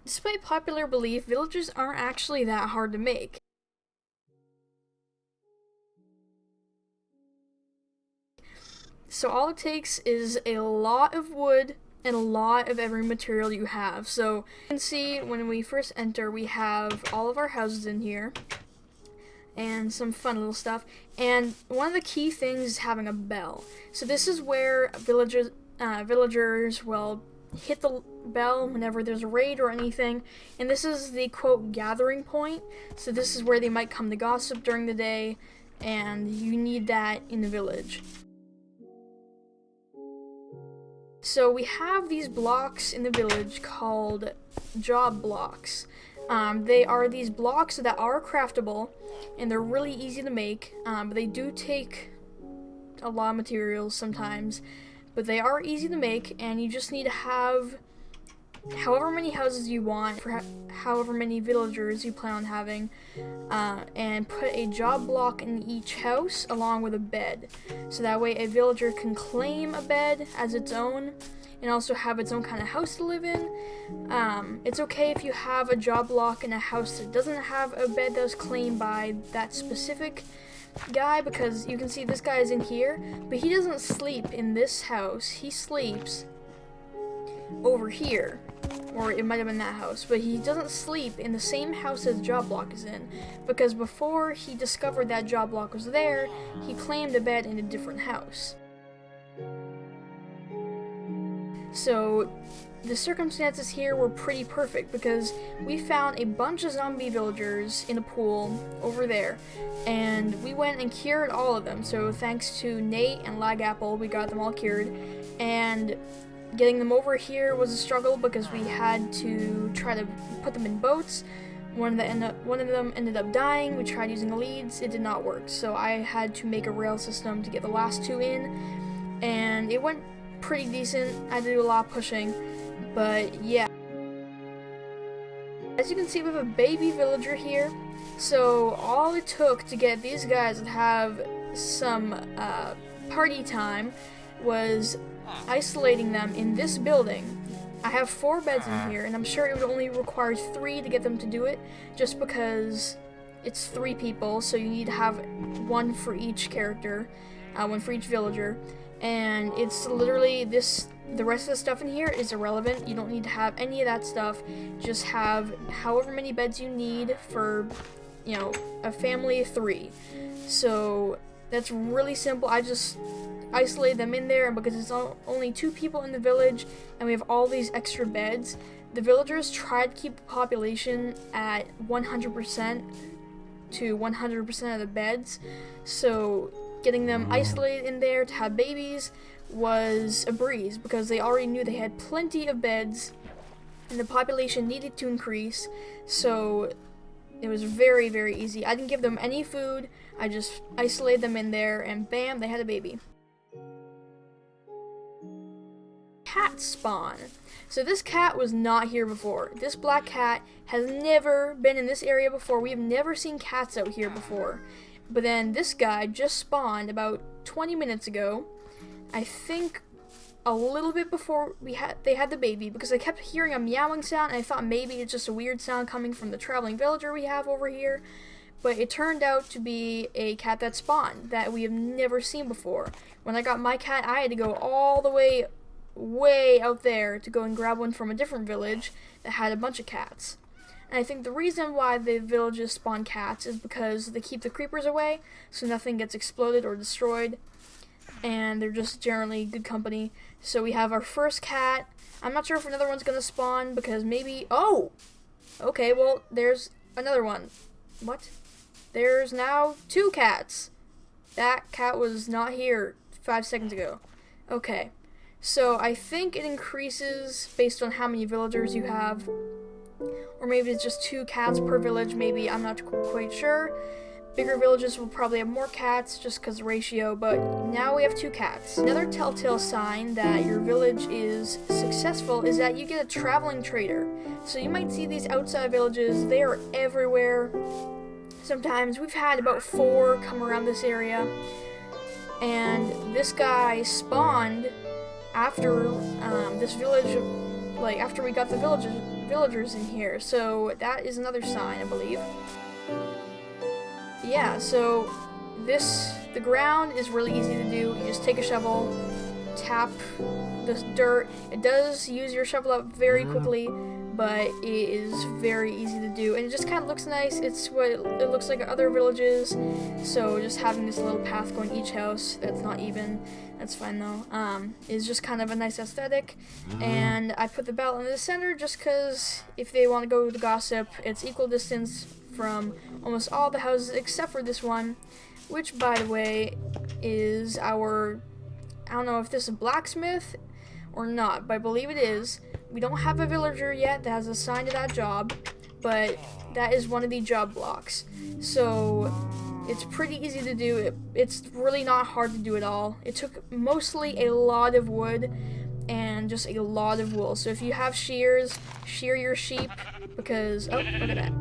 Despite popular belief, villages aren't actually that hard to make. So all it takes is a lot of wood and a lot of every material you have. So you can see when we first enter, we have all of our houses in here and some fun little stuff. And one of the key things is having a bell. So this is where villagers will hit the bell whenever there's a raid or anything. And this is the quote gathering point. So this is where they might come to gossip during the day, and you need that in the village. So we have these blocks in the village called job blocks. They are these blocks that are craftable, and they're really easy to make, but they do take a lot of materials sometimes, but they are easy to make, and you just need to have however many houses you want, for however many villagers you plan on having, and put a job block in each house along with a bed. So that way a villager can claim a bed as its own and also have its own kind of house to live in. It's okay if you have a job block in a house that doesn't have a bed that was claimed by that specific guy, because you can see this guy is in here, but he doesn't sleep in this house. He sleeps over here, or it might have been that house, but he doesn't sleep in the same house as job block is in, because before he discovered that job block was there, he claimed a bed in a different house. So the circumstances here were pretty perfect, because we found a bunch of zombie villagers in a pool over there, and we went and cured all of them. So thanks to Nate and Lagapple, we got them all cured, and getting them over here was a struggle because we had to try to put them in boats. One of them ended up dying. We tried using the leads, it did not work. So I had to make a rail system to get the last two in, and it went pretty decent. I had to do a lot of pushing, but yeah. As you can see, we have a baby villager here. So all it took to get these guys to have some party time was isolating them in this building. I have 4 beds in here, and I'm sure it would only require 3 to get them to do it, just because it's 3 people, so you need to have 1 for each character, 1 for each villager, and it's literally this. The rest of the stuff in here is irrelevant. You don't need to have any of that stuff. Just have however many beds you need for, you know, a family of 3. So that's really simple. I just isolate them in there, and because it's only 2 people in the village and we have all these extra beds, the villagers try to keep the population at 100% to 100% of the beds. So getting them isolated in there to have babies was a breeze, because they already knew they had plenty of beds and the population needed to increase. So it was very, very easy. I didn't give them any food. I just isolated them in there, and bam, they had a baby. Cat spawn. So this cat was not here before. This black cat has never been in this area before. We have never seen cats out here before. But then this guy just spawned about 20 minutes ago. I think a little bit before they had the baby, because I kept hearing a meowing sound and I thought maybe it's just a weird sound coming from the traveling villager we have over here. But it turned out to be a cat that spawned that we have never seen before. When I got my cat, I had to go all the way out there to go and grab one from a different village that had a bunch of cats. And I think the reason why the villages spawn cats is because they keep the creepers away, so nothing gets exploded or destroyed, and they're just generally good company. So we have our first cat. I'm not sure if another one's gonna spawn, because maybe, oh! Okay, well, there's another one. What? There's now 2 cats. That cat was not here 5 seconds ago. Okay. So I think it increases based on how many villagers you have, or maybe it's just 2 cats per village, maybe, I'm not quite sure. Bigger villages will probably have more cats just because of ratio, but now we have 2 cats. Another telltale sign that your village is successful is that you get a traveling trader. So you might see these outside villages, they are everywhere. Sometimes we've had about 4 come around this area, and this guy spawned after this village, like after we got the villagers in here, so that is another sign, I believe. Yeah, so the ground is really easy to do. You just take a shovel, tap the dirt. It does use your shovel up very quickly, but it is very easy to do, and it just kind of looks nice. It's what it looks like at other villages, so just having this little path going each house that's not even, that's fine though, is just kind of a nice aesthetic. And I put the bell in the center just because if they want to go to gossip, it's equal distance from almost all the houses except for this one, which, by the way, is our, I don't know if this is a blacksmith or not, but I believe it is. We don't have a villager yet that has assigned to that job, but that is one of the job blocks. So it's pretty easy to do. It's really not hard to do at all. It took mostly a lot of wood and just a lot of wool. So if you have shears, shear your sheep, because, oh, look at that.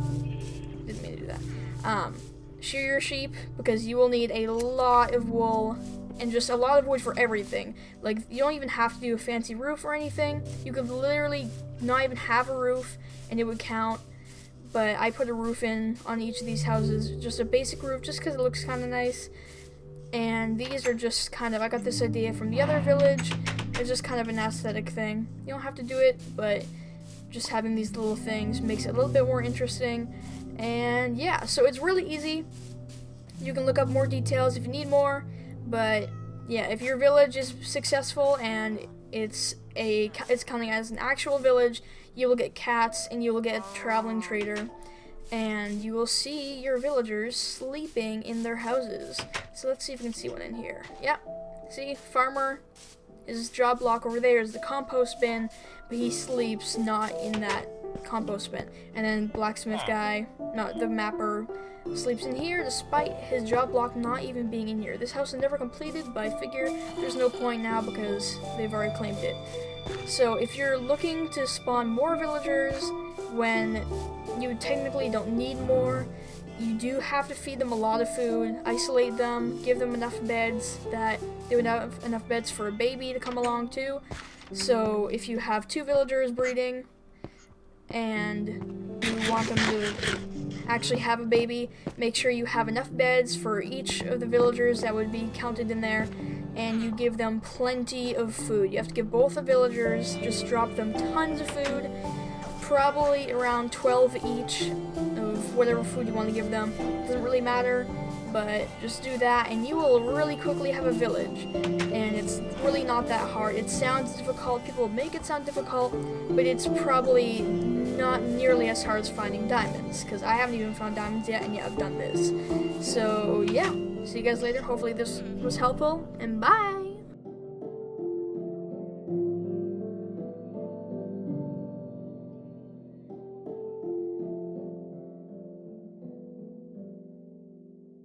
Didn't mean to do that. Shear your sheep because you will need a lot of wool and just a lot of wood for everything. Like, you don't even have to do a fancy roof or anything. You could literally not even have a roof and it would count. But I put a roof in on each of these houses, just a basic roof, just because it looks kind of nice. And these are just kind of, I got this idea from the other village. It's just kind of an aesthetic thing. You don't have to do it, but just having these little things makes it a little bit more interesting. And yeah, so it's really easy. You can look up more details if you need more. But yeah, if your village is successful and it's counting as an actual village, you will get cats and you will get a traveling trader, and you will see your villagers sleeping in their houses. So let's see if we can see one in here. Yep, see, farmer, his job block over there is the compost bin, but he sleeps not in that compost bin. And then blacksmith guy, not the mapper, sleeps in here despite his job block not even being in here. This house is never completed, but I figure there's no point now because they've already claimed it. So if you're looking to spawn more villagers when you technically don't need more, you do have to feed them a lot of food, isolate them, give them enough beds that they would have enough beds for a baby to come along too. So if you have 2 villagers breeding and you want them to actually have a baby, make sure you have enough beds for each of the villagers that would be counted in there, and you give them plenty of food. You have to give both the villagers, just drop them tons of food, probably around 12 each of whatever food you want to give them. Doesn't really matter, but just do that and you will really quickly have a village. And it's really not that hard. It sounds difficult, people make it sound difficult, but it's probably not nearly as hard as finding diamonds, because I haven't even found diamonds yet, and yet I've done this. So yeah, see you guys later. Hopefully this was helpful, and bye!